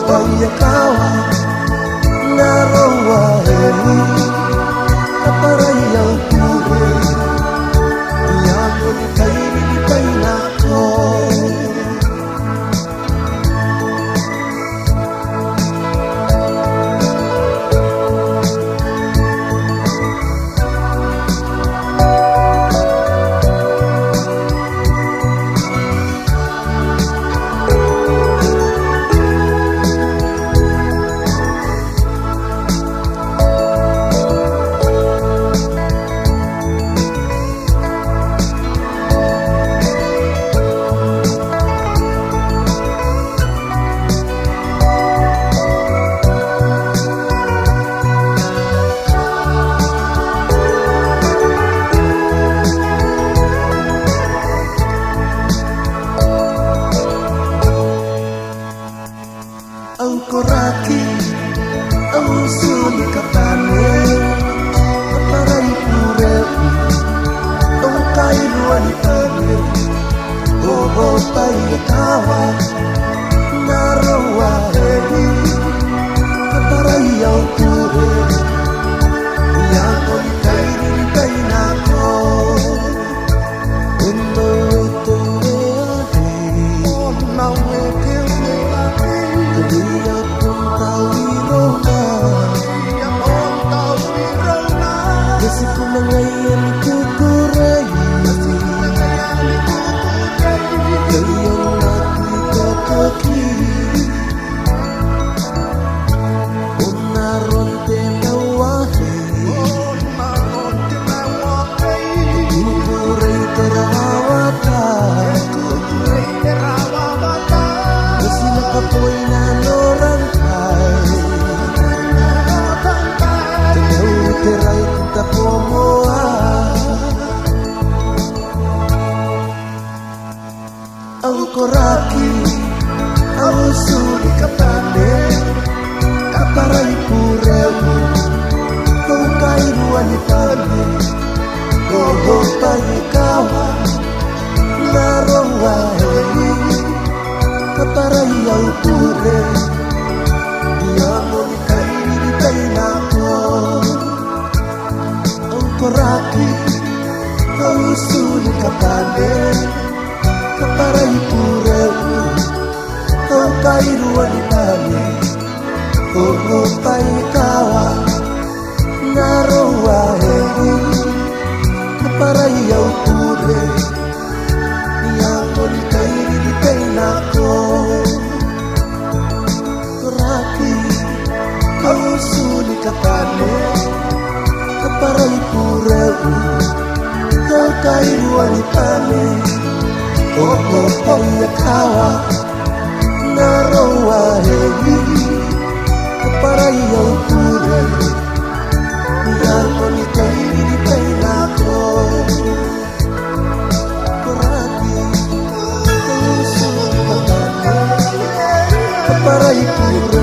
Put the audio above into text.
payakawa narawaheri kaparayaw pure yakon kay nilipay nako. Ang koraki, ang suni kapane, aparay pure, ang kailuan itane, bobo payakawa, narawaheri, kaparayaw pure, yakon kay nilipay nako. Kasi kung na ngayon ikukuray, kayang nakikakaki, unaron tinawahi, ikukuray terawatan, kasi nakapoy na norangkay, tanaw teray kita pomoa. Ang koraki, ang suni kapane, kaparay puremu, kung kailuan itane, gogo payakawa, narawaheri, kaparayaw pure, yakon kay nilipay nako. Ang koraki, ang suni kapane, kaparay puremu, ang kailuan itane, gogo payakawa, narawaheri, kaparayaw pure, yakon kay nilipay nako. Koraki, ang suni kapane, kaparay puremu, ang kailuan itane, gogo payakawa, narawaheri, kaparayaw pure, yakon kay nilipay nako. Koraki, ang suni kapane, kaparay pure,